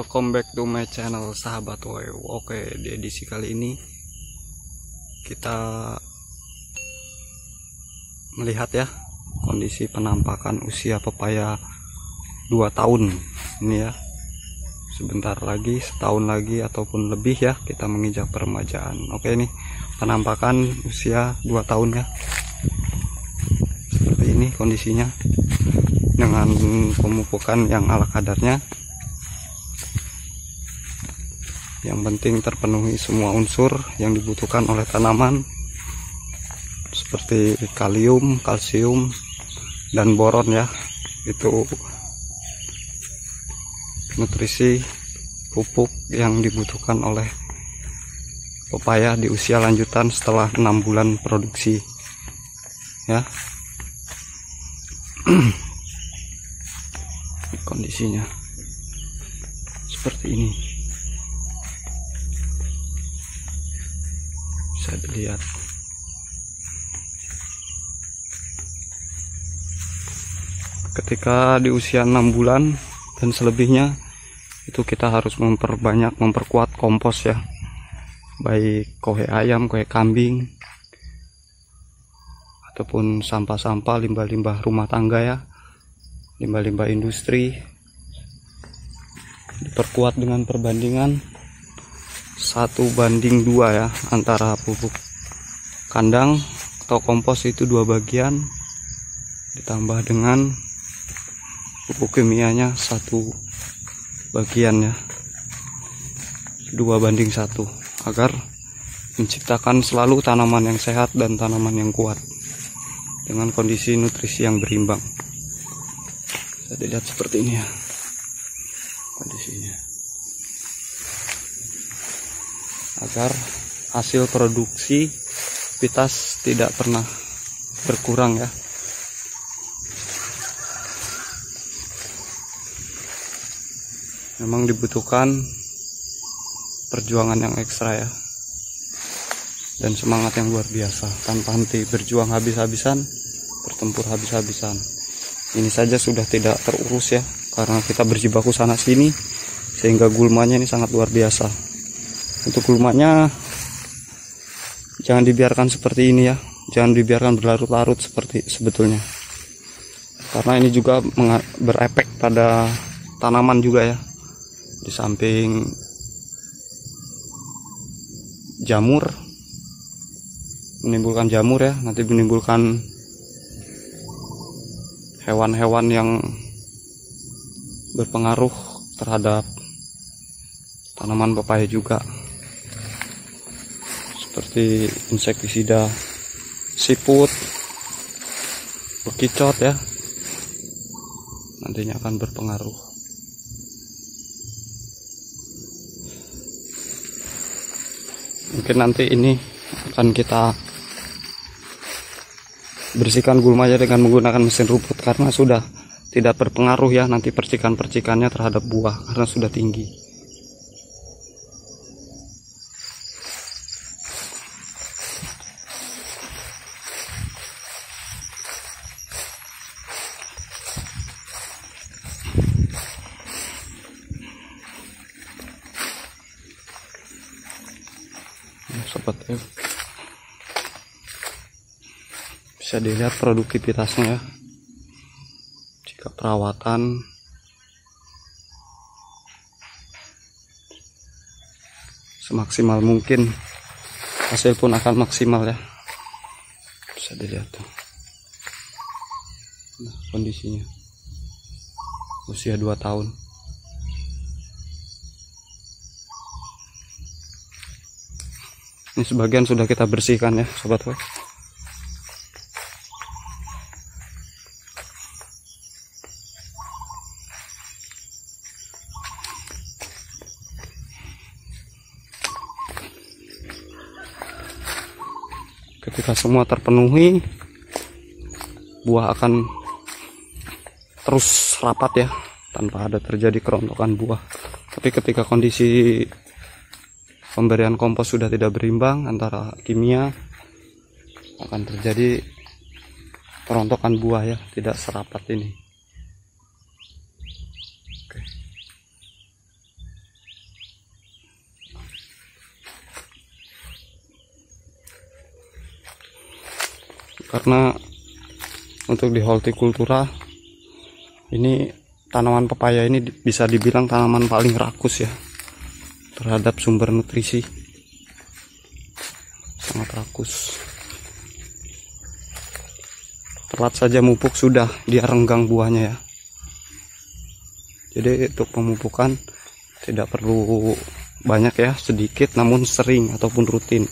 Welcome back to my channel sahabat WEW. Oke, di edisi kali ini kita melihat ya kondisi penampakan usia pepaya 2 tahun ini ya. Sebentar lagi, setahun lagi ataupun lebih ya kita menginjak peremajaan. Oke, ini penampakan usia 2 tahun ya. Seperti ini kondisinya dengan pemupukan yang ala kadarnya. Yang penting terpenuhi semua unsur yang dibutuhkan oleh tanaman seperti kalium, kalsium, dan boron ya. Itu nutrisi pupuk yang dibutuhkan oleh pepaya di usia lanjutan setelah 6 bulan produksi ya. Kondisinya seperti ini, bisa dilihat. Ketika di usia 6 bulan dan selebihnya itu kita harus memperkuat kompos ya, baik kohe ayam, kohe kambing, ataupun sampah-sampah, limbah-limbah rumah tangga ya, limbah-limbah industri. Diperkuat dengan perbandingan 1:2 ya, antara pupuk kandang atau kompos itu 2 bagian ditambah dengan pupuk kimianya 1 bagian ya, 2:1 agar menciptakan selalu tanaman yang sehat dan tanaman yang kuat dengan kondisi nutrisi yang berimbang. Bisa dilihat seperti ini ya kondisinya, agar hasil produksi pitas tidak pernah berkurang ya. Memang dibutuhkan perjuangan yang ekstra ya, dan semangat yang luar biasa, tanpa henti berjuang habis-habisan, bertempur habis-habisan. Ini saja sudah tidak terurus ya, karena kita berjibaku sana sini, sehingga gulmanya ini sangat luar biasa. Untuk gulmanya jangan dibiarkan seperti ini ya, jangan dibiarkan berlarut-larut seperti sebetulnya, karena ini juga berefek pada tanaman juga ya. Di samping jamur, menimbulkan jamur ya, nanti menimbulkan hewan-hewan yang berpengaruh terhadap tanaman pepaya juga, seperti insektisida siput, bekicot ya, nantinya akan berpengaruh. Mungkin nanti ini akan kita bersihkan gulmanya dengan menggunakan mesin rumput, karena sudah tidak berpengaruh ya nanti percikan-percikannya terhadap buah karena sudah tinggi. Sobat WEW, bisa dilihat produktivitasnya ya. Jika perawatan semaksimal mungkin, hasil pun akan maksimal ya. Bisa dilihat tuh. Nah, kondisinya usia 2 tahun. Ini sebagian sudah kita bersihkan ya sobat WEW. Ketika semua terpenuhi, buah akan terus rapat ya, tanpa ada terjadi kerontokan buah. Tapi ketika kondisi pemberian kompos sudah tidak berimbang antara kimia, akan terjadi kerontokan buah ya, tidak serapat ini. Oke. karena untuk di hortikultura ini tanaman pepaya ini bisa dibilang tanaman paling rakus ya terhadap sumber nutrisi, sangat rakus. Telat saja mupuk sudah dia renggang buahnya ya. Jadi untuk pemupukan tidak perlu banyak ya, sedikit namun sering ataupun rutin.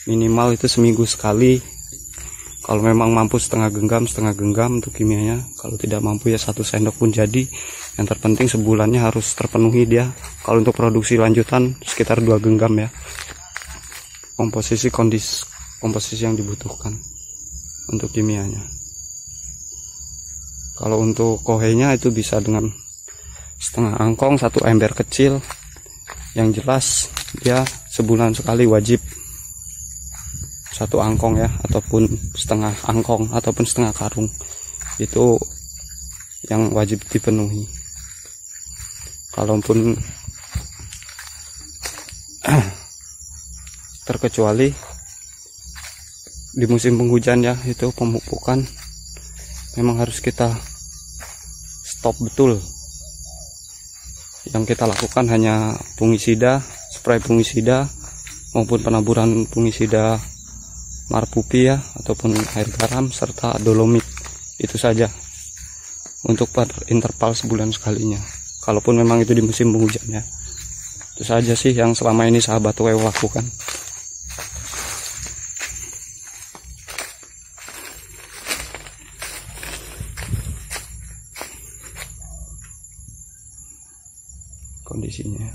Minimal itu seminggu sekali. Kalau memang mampu setengah genggam untuk kimianya. Kalau tidak mampu ya 1 sendok pun jadi. Yang terpenting sebulannya harus terpenuhi dia. Kalau untuk produksi lanjutan sekitar 2 genggam ya. Komposisi yang dibutuhkan untuk kimianya. Kalau untuk kohenya itu bisa dengan setengah angkong, 1 ember kecil. Yang jelas dia sebulan sekali wajib 1 angkong ya, ataupun setengah angkong ataupun setengah karung, itu yang wajib dipenuhi. Kalaupun terkecuali di musim penghujan ya, itu pemupukan memang harus kita stop betul. Yang kita lakukan hanya fungisida, spray fungisida maupun penaburan fungisida marpupi ya, ataupun air garam serta dolomit. Itu saja untuk per interval sebulan sekalinya, kalaupun memang itu di musim penghujan ya. Itu saja sih yang selama ini sahabat WO lakukan. Kondisinya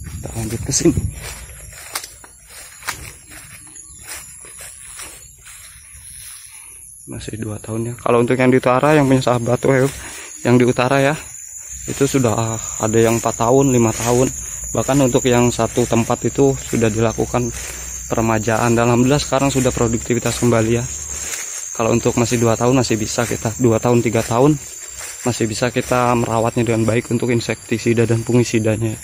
kita lanjut ke sini. Masih 2 tahun ya. Kalau untuk yang di utara, yang punya sahabat yang di utara ya, itu sudah ada yang 4 tahun 5 tahun. Bahkan untuk yang satu tempat itu sudah dilakukan peremajaan, dan alhamdulillah sekarang sudah produktivitas kembali ya. Kalau untuk masih 2 tahun masih bisa kita, 2 tahun 3 tahun masih bisa kita merawatnya dengan baik untuk insektisida dan fungisidanya.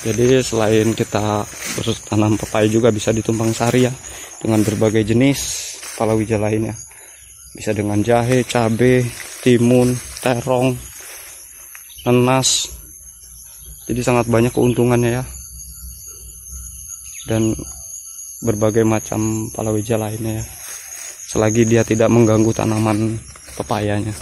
Jadi selain kita bertanam pepaya juga bisa ditumpang sari ya, dengan berbagai jenis palawija lainnya. Bisa dengan jahe, cabai, timun, terong, nanas. Jadi sangat banyak keuntungannya ya. Dan berbagai macam palawija lainnya ya, selagi dia tidak mengganggu tanaman pepayanya.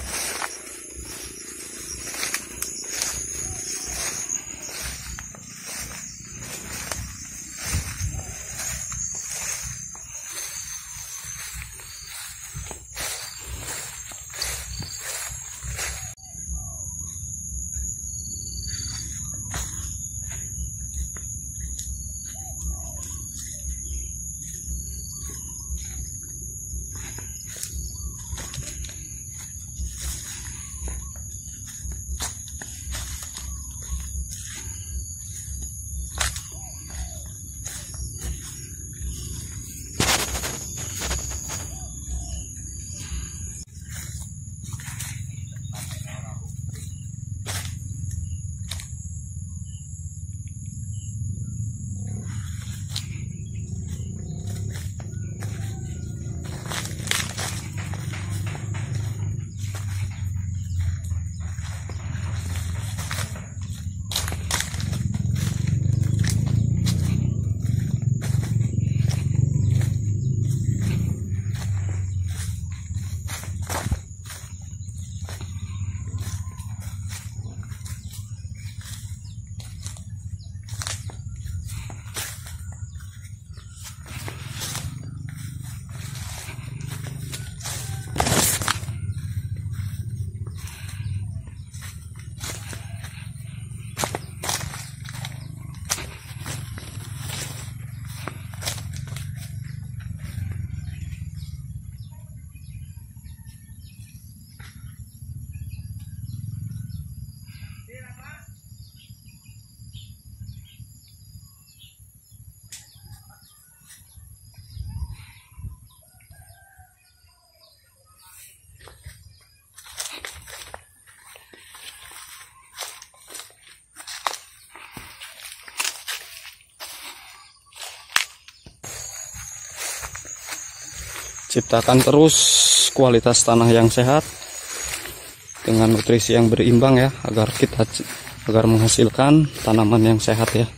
Ciptakan terus kualitas tanah yang sehat dengan nutrisi yang berimbang ya, agar menghasilkan tanaman yang sehat ya.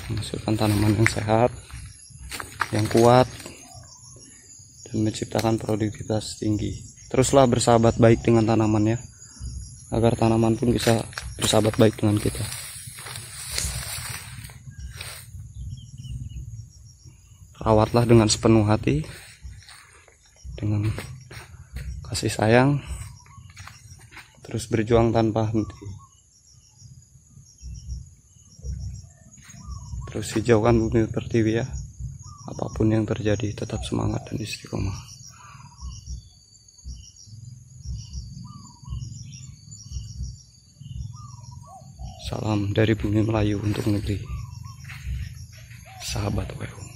Menghasilkan tanaman yang sehat, yang kuat, dan menciptakan produktivitas tinggi. Teruslah bersahabat baik dengan tanaman ya, agar tanaman pun bisa bersahabat baik dengan kita. Rawatlah dengan sepenuh hati, dengan kasih sayang, terus berjuang tanpa henti. Terus hijaukan bumi pertiwi ya. Apapun yang terjadi, tetap semangat dan istiqomah. Salam dari bumi Melayu untuk negeri. Sahabat WU.